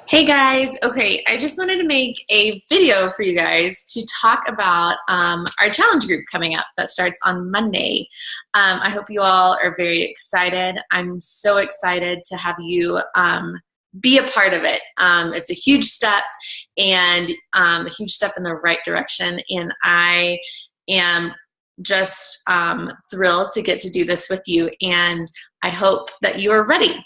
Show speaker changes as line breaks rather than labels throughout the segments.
Hey guys, okay, I just wanted to make a video for you guys to talk about our challenge group coming up that starts on Monday. I hope you all are very excited. I'm so excited to have you be a part of it. It's a huge step and a huge step in the right direction, and I am just thrilled to get to do this with you, and I hope that you are ready.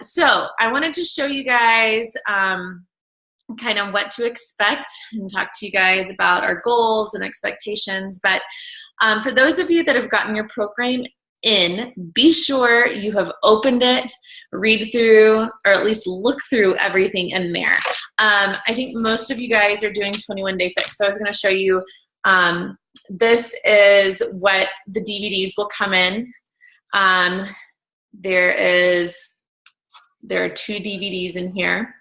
So I wanted to show you guys kind of what to expect and talk to you guys about our goals and expectations. But for those of you that have gotten your program in, be sure you have opened it, read through, or at least look through everything in there. I think most of you guys are doing 21 Day Fix. So I was going to show you, this is what the DVDs will come in. There are 2 DVDs in here.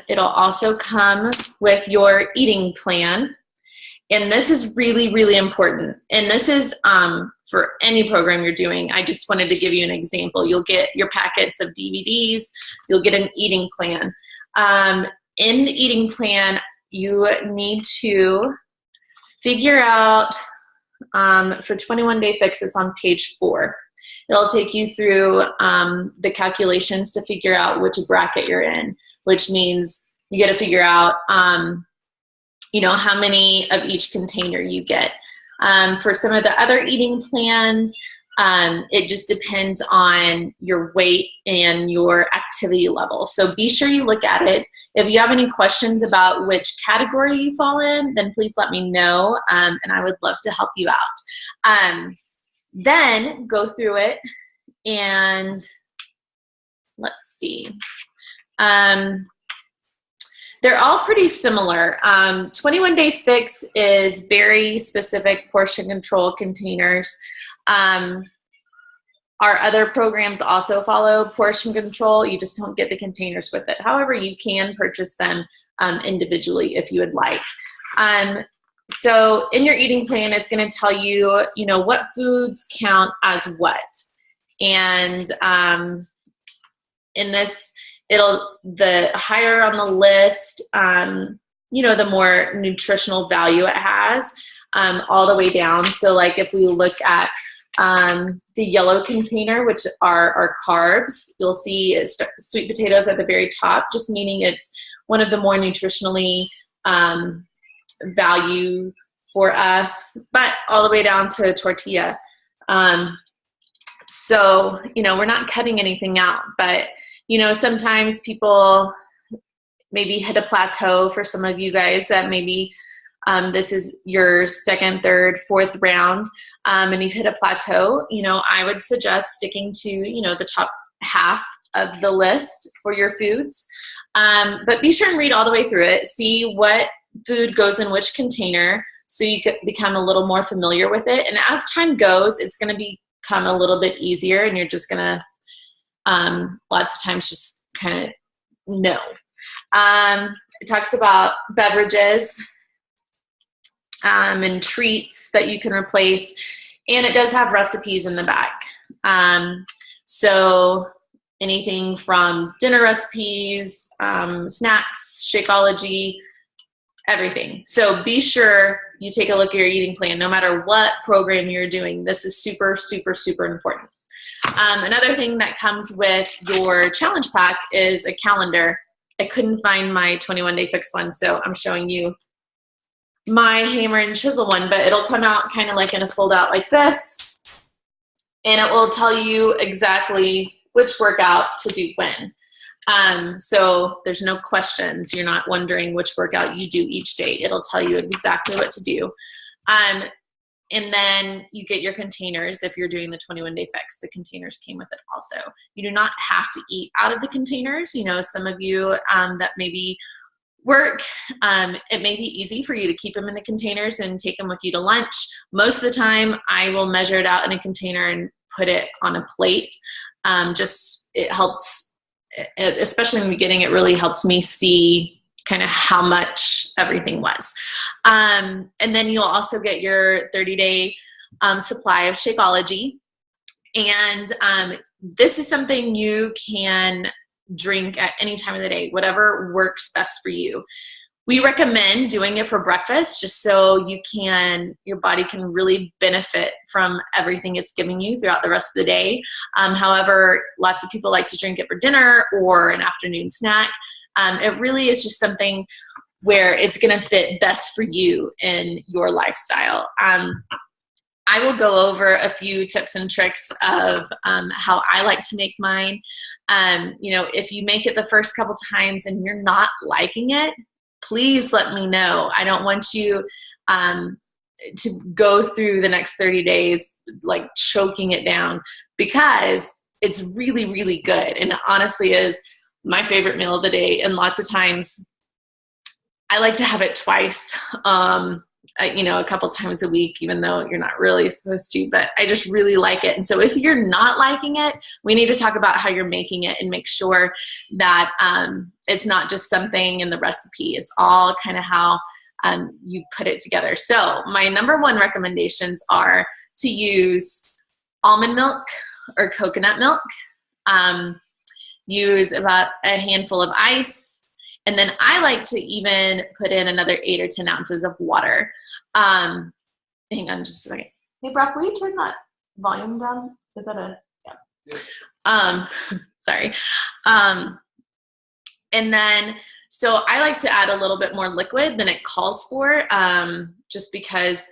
It'll also come with your eating plan. And this is really, really important. And this is for any program you're doing. I just wanted to give you an example. You'll get your packets of DVDs. You'll get an eating plan. In the eating plan, you need to figure out, for 21 Day Fix, it's on page 4. It'll take you through the calculations to figure out which bracket you're in, which means you got to figure out, how many of each container you get. For some of the other eating plans, it just depends on your weight and your activity level. So be sure you look at it. If you have any questions about which category you fall in, then please let me know, and I would love to help you out. Then go through it and let's see. They're all pretty similar. 21 Day Fix is very specific portion control containers. Our other programs also follow portion control. You just don't get the containers with it. However, you can purchase them individually if you would like. So in your eating plan, it's going to tell you, what foods count as what. And in this, the higher on the list, the more nutritional value it has, all the way down. So like if we look at the yellow container, which are our carbs, you'll see sweet potatoes at the very top, just meaning it's one of the more nutritionally value for us, but all the way down to tortilla. So, we're not cutting anything out, but, sometimes people maybe hit a plateau. For some of you guys that maybe this is your second, third, fourth round, and you've hit a plateau, I would suggest sticking to, the top half of the list for your foods. But be sure and read all the way through it. See what food goes in which container so you can become a little more familiar with it. And as time goes, it's going to become a little bit easier, and you're just going to lots of times just kind of know. It talks about beverages and treats that you can replace, and it does have recipes in the back. So anything from dinner recipes, snacks, Shakeology, everything. So be sure you take a look at your eating plan, no matter what program you're doing. This is super, super, super important. Another thing that comes with your challenge pack is a calendar. I couldn't find my 21 Day Fix one, so I'm showing you my hammer and chisel one, but it'll come out kind of like in a fold out like this, and it will tell you exactly which workout to do when. So there's no questions. You're not wondering which workout you do each day. It'll tell you exactly what to do. And then you get your containers. If you're doing the 21 Day Fix, the containers came with it also. You do not have to eat out of the containers. Some of you that maybe work, it may be easy for you to keep them in the containers and take them with you to lunch. Most of the time, I will measure it out in a container and put it on a plate. It helps, especially in the beginning, it really helped me see kind of how much everything was. And then you'll also get your 30-day supply of Shakeology. And this is something you can drink at any time of the day, whatever works best for you. We recommend doing it for breakfast just so your body can really benefit from everything it's giving you throughout the rest of the day. However, lots of people like to drink it for dinner or an afternoon snack. It really is just something where it's going to fit best for you in your lifestyle. I will go over a few tips and tricks of how I like to make mine. If you make it the first couple times and you're not liking it, please let me know. I don't want you to go through the next 30 days like choking it down, because it's really, really good. And it honestly is my favorite meal of the day. And lots of times I like to have it twice, a couple times a week, even though you're not really supposed to, but I just really like it. And so if you're not liking it, we need to talk about how you're making it and make sure that it's not just something in the recipe. It's all kind of how you put it together. So my number one recommendations are to use almond milk or coconut milk. Use about a handful of ice. And then I like to even put in another 8 or 10 ounces of water. Hang on just a second. Hey, Brock, will you turn that volume down? Is that yeah. Sorry. And then, so I like to add a little bit more liquid than it calls for, just because,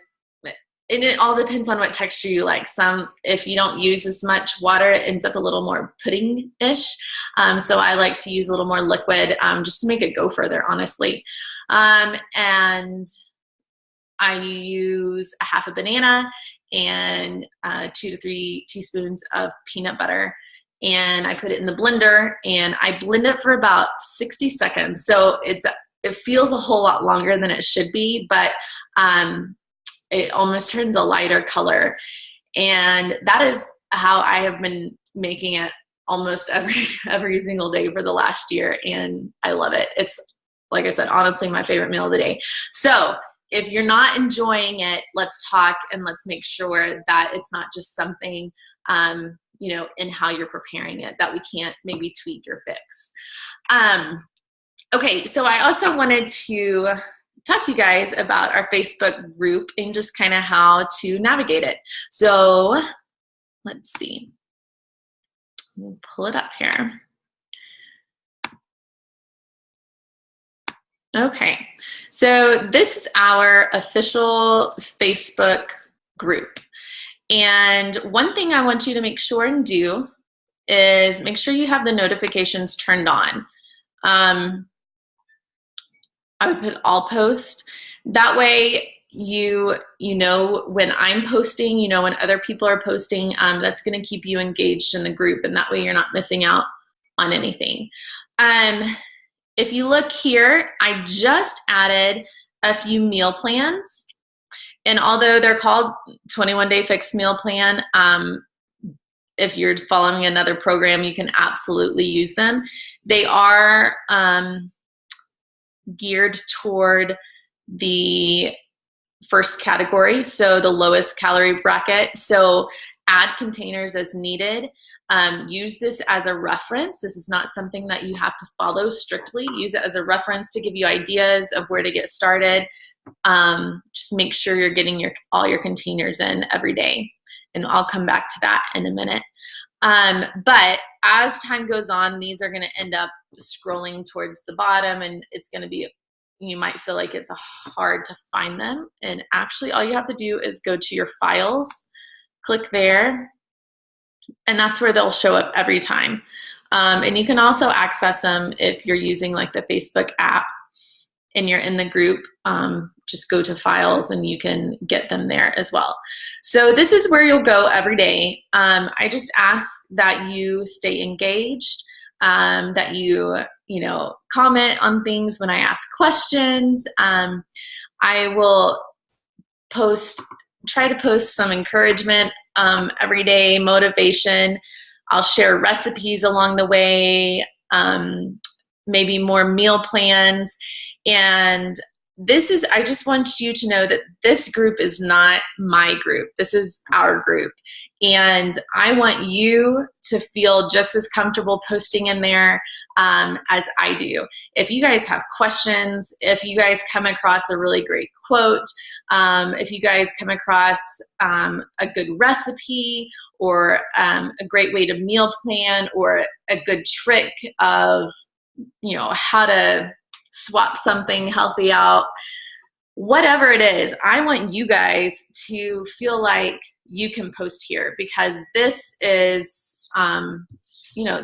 and it all depends on what texture you like. If you don't use as much water, it ends up a little more pudding-ish. So I like to use a little more liquid just to make it go further, honestly. And I use a half a banana and 2 to 3 teaspoons of peanut butter. And I put it in the blender and I blend it for about 60 seconds. So it feels a whole lot longer than it should be, but it almost turns a lighter color. And that is how I have been making it almost every single day for the last year. And I love it. It's, like I said, honestly, my favorite meal of the day. So if you're not enjoying it, let's talk and let's make sure that it's not just something, in how you're preparing it, that we can't maybe tweak or fix. Okay, so I also wanted to talk to you guys about our Facebook group and just kind of how to navigate it. So let's see. We'll pull it up here. Okay, so this is our official Facebook group. And one thing I want you to make sure and do is make sure you have the notifications turned on. I would put all posts. That way you know when I'm posting, you know when other people are posting. That's going to keep you engaged in the group, and that way you're not missing out on anything. If you look here, I just added a few meal plans. And although they're called 21-day fixed meal plan, if you're following another program, you can absolutely use them. They are geared toward the first category, so the lowest calorie bracket. So add containers as needed. Use this as a reference. This is not something that you have to follow strictly. Use it as a reference to give you ideas of where to get started. Just make sure you're getting all your containers in every day. And I'll come back to that in a minute. But as time goes on, these are going to end up scrolling towards the bottom, and it's going to be, you might feel like it's hard to find them. And actually all you have to do is go to your files, click there, and that's where they'll show up every time. And you can also access them if you're using like the Facebook app and you're in the group. Just go to files and you can get them there as well. So this is where you'll go every day. I just ask that you stay engaged, that you comment on things when I ask questions. I will try to post some encouragement every day, motivation. I'll share recipes along the way, maybe more meal plans. And I just want you to know that this group is not my group. This is our group. And I want you to feel just as comfortable posting in there as I do. If you guys have questions, if you guys come across a really great quote, if you guys come across a good recipe or a great way to meal plan or a good trick of, how to swap something healthy out, whatever it is, I want you guys to feel like you can post here, because this is,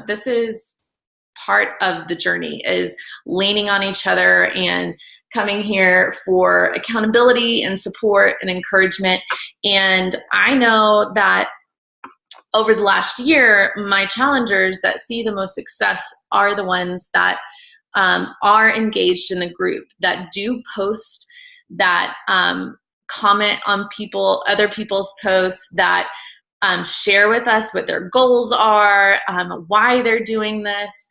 this is part of the journey, is leaning on each other and coming here for accountability and support and encouragement. And I know that over the last year, my challengers that see the most success are the ones that are engaged in the group, that do post, that comment on other people's posts, that share with us what their goals are, why they're doing this.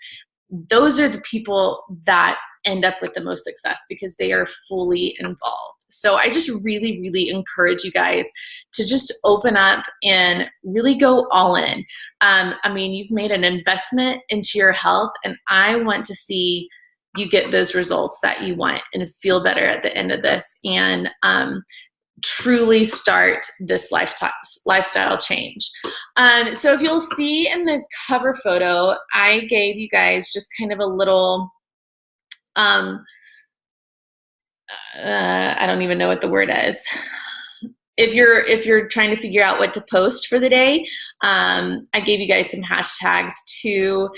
Those are the people that end up with the most success because they are fully involved. So I just really, really encourage you guys to just open up and really go all in. You've made an investment into your health, and I want to see you get those results that you want and feel better at the end of this, and truly start this lifestyle change. So if you'll see in the cover photo, I gave you guys just kind of a little, I don't even know what the word is. If you're trying to figure out what to post for the day, I gave you guys some hashtags to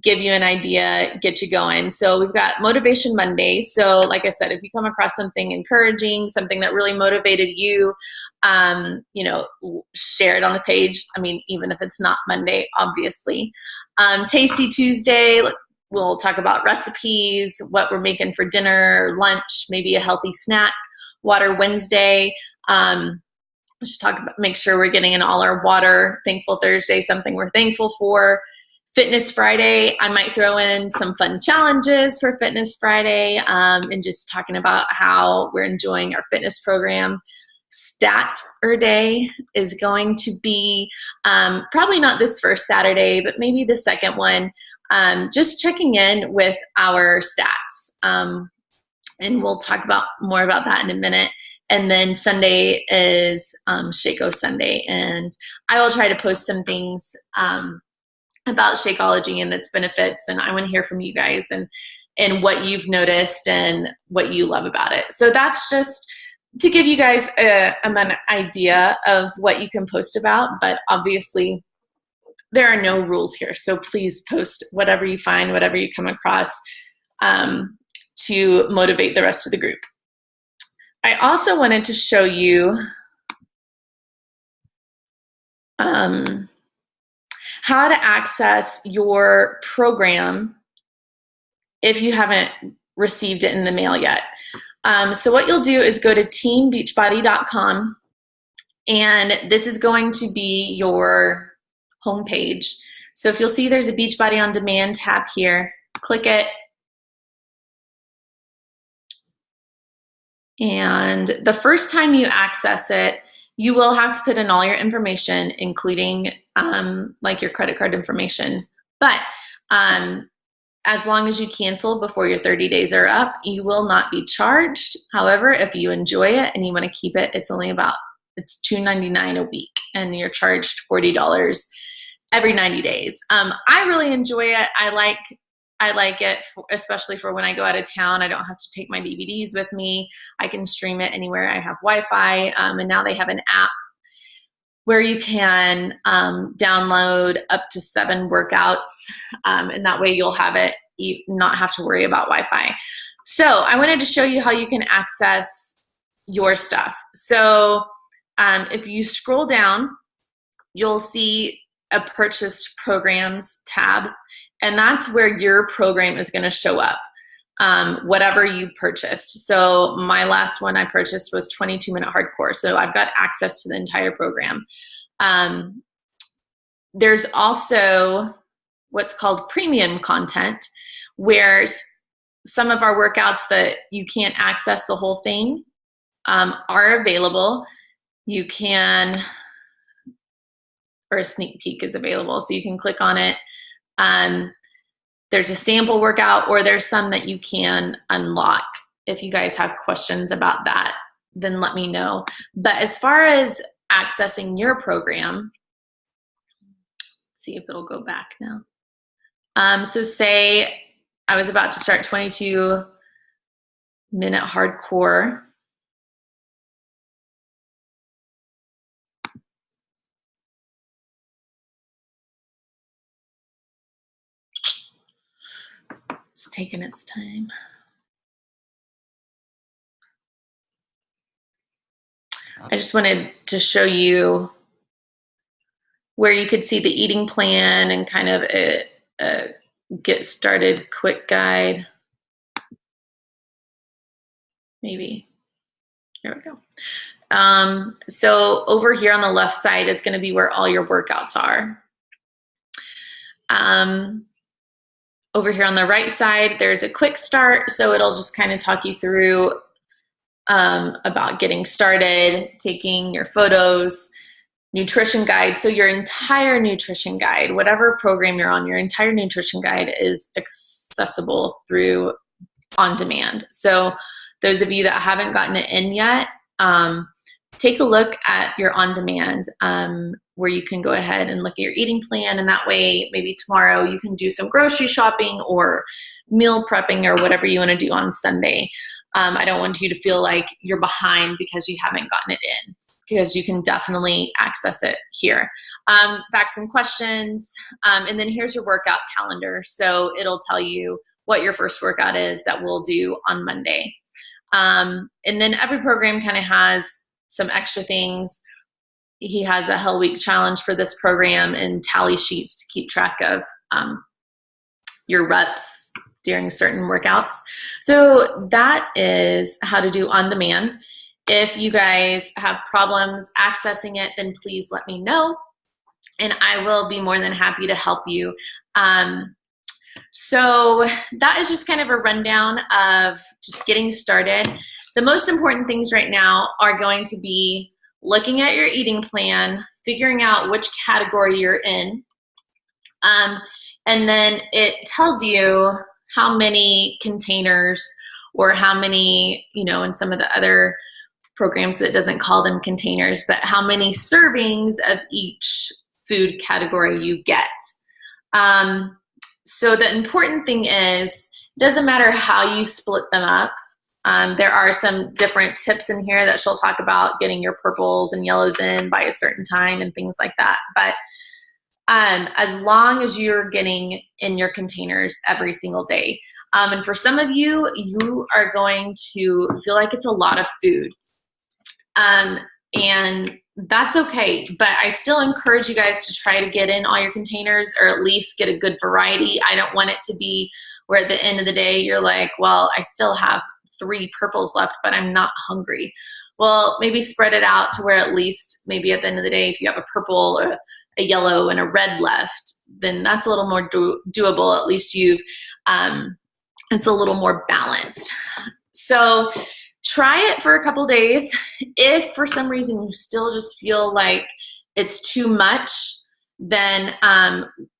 give you an idea, get you going. So we've got Motivation Monday. So like I said, if you come across something encouraging, something that really motivated you, share it on the page. Even if it's not Monday, obviously. Tasty Tuesday, we'll talk about recipes, what we're making for dinner, lunch, maybe a healthy snack. Water Wednesday, just talk about, make sure we're getting in all our water. Thankful Thursday, something we're thankful for. Fitness Friday, I might throw in some fun challenges for Fitness Friday, and just talking about how we're enjoying our fitness program. Stat Day is going to be probably not this first Saturday, but maybe the second one. Just checking in with our stats, and we'll talk more about that in a minute. And then Sunday is Shakeology Sunday, and I will try to post some things about Shakeology and its benefits, and I want to hear from you guys and what you've noticed and what you love about it. So that's just to give you guys an idea of what you can post about, but obviously there are no rules here, so please post whatever you find, whatever you come across, to motivate the rest of the group. I also wanted to show you how to access your program if you haven't received it in the mail yet. So what you'll do is go to teambeachbody.com, and this is going to be your homepage. So if you'll see there's a Beachbody on Demand tab here, click it. And the first time you access it, you will have to put in all your information, including like your credit card information. But as long as you cancel before your 30 days are up, you will not be charged. However, if you enjoy it and you want to keep it, it's $2.99 a week, and you're charged $40 every 90 days. I really enjoy it. I like it, especially for when I go out of town. I don't have to take my DVDs with me. I can stream it anywhere I have Wi-Fi. And now they have an app where you can download up to 7 workouts. And that way you'll have it, not have to worry about Wi-Fi. So I wanted to show you how you can access your stuff. So if you scroll down, you'll see a purchased programs tab, and that's where your program is going to show up, whatever you purchased. So my last one I purchased was 22-minute hardcore, so I've got access to the entire program. There's also what's called premium content, where some of our workouts that you can't access the whole thing are available. You can, or a sneak peek is available, so you can click on it. There's a sample workout, or there's some that you can unlock. If you guys have questions about that, then let me know. But as far as accessing your program, let's see if it'll go back now. So say I was about to start 22-minute hardcore. It's taking its time. I just wanted to show you where you could see the eating plan and kind of a get started quick guide. Maybe. Here we go. So over here on the left side is going to be where all your workouts are. Over here on the right side, there's a quick start. So it'll just kind of talk you through about getting started, taking your photos, nutrition guide. So your entire nutrition guide, whatever program you're on, your entire nutrition guide is accessible through on demand. So those of you that haven't gotten it in yet, take a look at your on demand where you can go ahead and look at your eating plan, and that way maybe tomorrow you can do some grocery shopping or meal prepping or whatever you want to do on Sunday. I don't want you to feel like you're behind because you haven't gotten it in, because you can definitely access it here. Facts and questions, and then here's your workout calendar. So it'll tell you what your first workout is that we'll do on Monday. And then every program kind of has some extra things. He has a Hell Week challenge for this program and tally sheets to keep track of your reps during certain workouts. So that is how to do on demand. If you guys have problems accessing it, then please let me know, and I will be more than happy to help you. So that is just kind of a rundown of just getting started. The most important things right now are going to be looking at your eating plan, figuring out which category you're in, and then it tells you how many containers or how many, you know, in some of the other programs that doesn't call them containers, but how many servings of each food category you get. So the important thing is, it doesn't matter how you split them up. There are some different tips in here that she'll talk about getting your purples and yellows in by a certain time and things like that. But as long as you're getting in your containers every single day. And for some of you, you are going to feel like it's a lot of food. And that's okay, but I still encourage you guys to try to get in all your containers, or at least get a good variety. I don't want it to be where at the end of the day you're like, well, I still have 3 purples left, but I'm not hungry. Well, maybe spread it out to where at least maybe at the end of the day, if you have a purple, a yellow, and a red left, then that's a little more doable. At least you've, it's a little more balanced. So try it for a couple days. If for some reason you still just feel like it's too much, then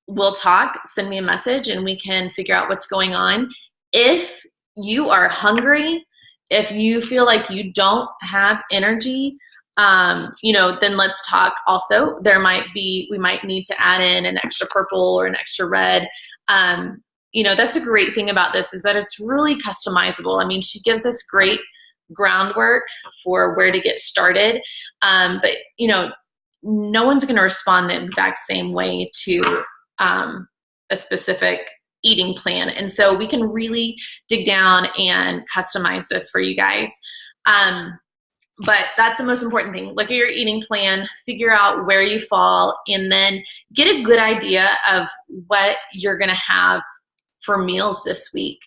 we'll talk, send me a message, and we can figure out what's going on. If you are hungry, if you feel like you don't have energy, you know, then let's talk also. We might need to add in an extra purple or an extra red. You know, that's the great thing about this, is that it's really customizable. I mean, she gives us great groundwork for where to get started. But, you know, no one's going to respond the exact same way to a specific eating plan. And so we can really dig down and customize this for you guys. But that's the most important thing. Look at your eating plan, figure out where you fall, and then get a good idea of what you're going to have for meals this week.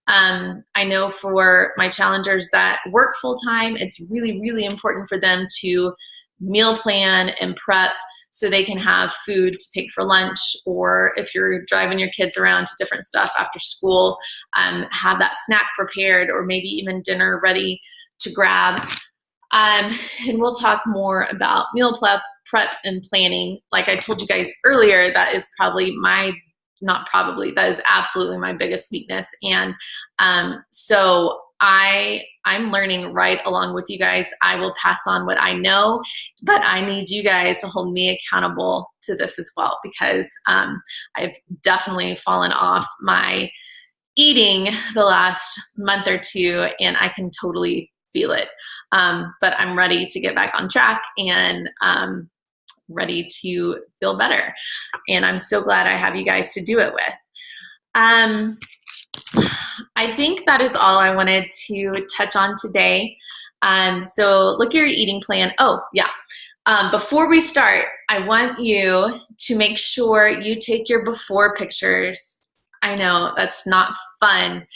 I know for my challengers that work full time, it's really, really important for them to meal plan and prep so they can have food to take for lunch, or if you're driving your kids around to different stuff after school, have that snack prepared, or maybe even dinner ready to grab. And we'll talk more about meal prep and planning. Like I told you guys earlier, that is probably that is absolutely my biggest weakness. And so I'm learning right along with you guys. I will pass on what I know, but I need you guys to hold me accountable to this as well, because I've definitely fallen off my eating the last month or two, and I can totally feel it. But I'm ready to get back on track and ready to feel better. And I'm so glad I have you guys to do it with. I think that is all I wanted to touch on today. So look at your eating plan. Oh, yeah. Before we start, I want you to make sure you take your before pictures. I know that's not fun.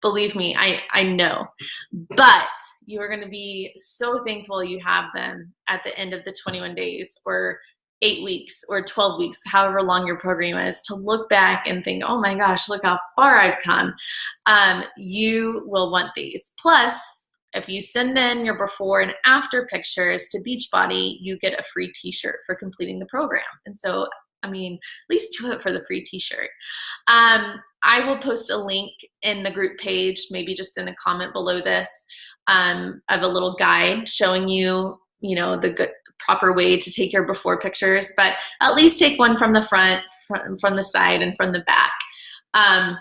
Believe me, I know. But you are going to be so thankful you have them at the end of the 21 days or 8 weeks or 12 weeks, however long your program is, to look back and think, oh my gosh, look how far I've come. You will want these. Plus, if you send in your before and after pictures to Beachbody, you get a free t-shirt for completing the program. And so, I mean, at least do it for the free t-shirt. I will post a link in the group page, maybe just in the comment below this, of a little guide showing you, the good proper way to take your before pictures, but at least take one from the front, from the side, and from the back. And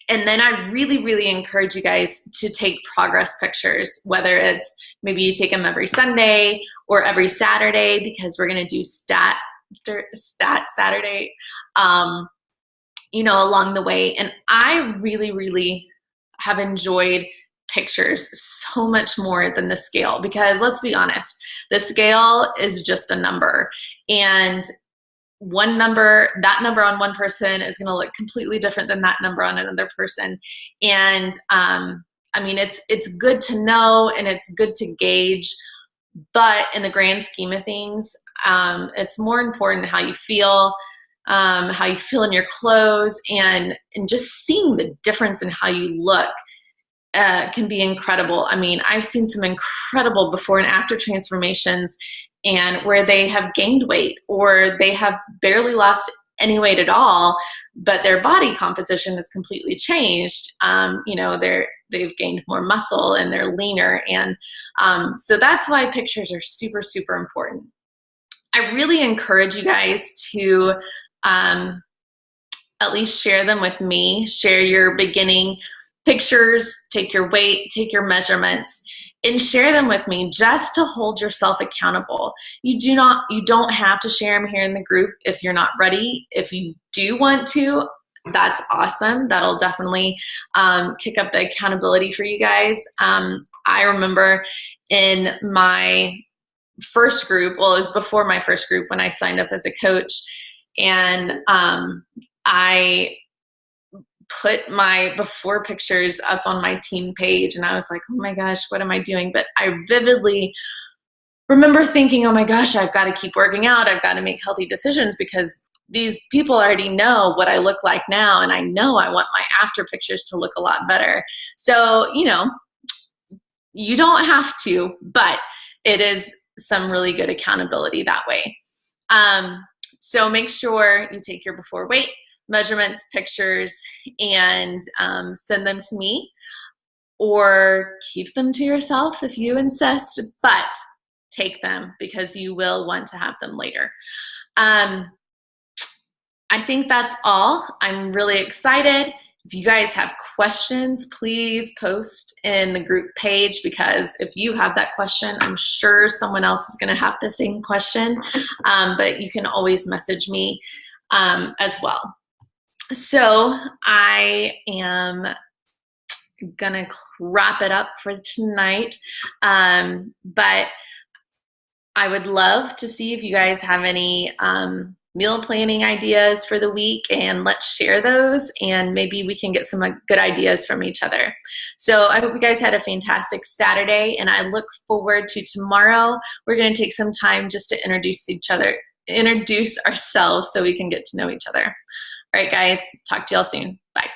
then I really, really encourage you guys to take progress pictures, whether it's maybe you take them every Sunday or every Saturday, because we're going to do stat Saturday, along the way. And I really, really have enjoyed pictures so much more than the scale, because let's be honest, the scale is just a number, and that number on one person is going to look completely different than that number on another person. And it's good to know, and it's good to gauge, but in the grand scheme of things, it's more important how you feel in your clothes, and just seeing the difference in how you look can be incredible. I mean, I've seen some incredible before and after transformations, and where they have gained weight, or they have barely lost any weight at all, but their body composition has completely changed. They've gained more muscle, and they're leaner. And so that's why pictures are super, super important. I really encourage you guys to at least share them with me. Share your beginning pictures, take your weight, take your measurements, and share them with me, just to hold yourself accountable. You don't have to share them here in the group if you're not ready. If you do want to, that's awesome. That'll definitely kick up the accountability for you guys. I remember in my first group, well, it was before my first group when I signed up as a coach, and I put my before pictures up on my team page, and I was like, oh my gosh, what am I doing? But I vividly remember thinking, oh my gosh, I've got to keep working out. I've got to make healthy decisions, because these people already know what I look like now, and I know I want my after pictures to look a lot better. So, you don't have to, but it is some really good accountability that way. So make sure you take your before weight measurements, pictures, and send them to me, or keep them to yourself if you insist, but take them, because you will want to have them later. I think that's all. I'm really excited. If you guys have questions, please post in the group page, because if you have that question, I'm sure someone else is going to have the same question, but you can always message me as well. So I am gonna wrap it up for tonight, but I would love to see if you guys have any meal planning ideas for the week, and let's share those, and maybe we can get some good ideas from each other. So I hope you guys had a fantastic Saturday, and I look forward to tomorrow. We're going to take some time just to introduce ourselves so we can get to know each other. All right, guys, talk to y'all soon. Bye.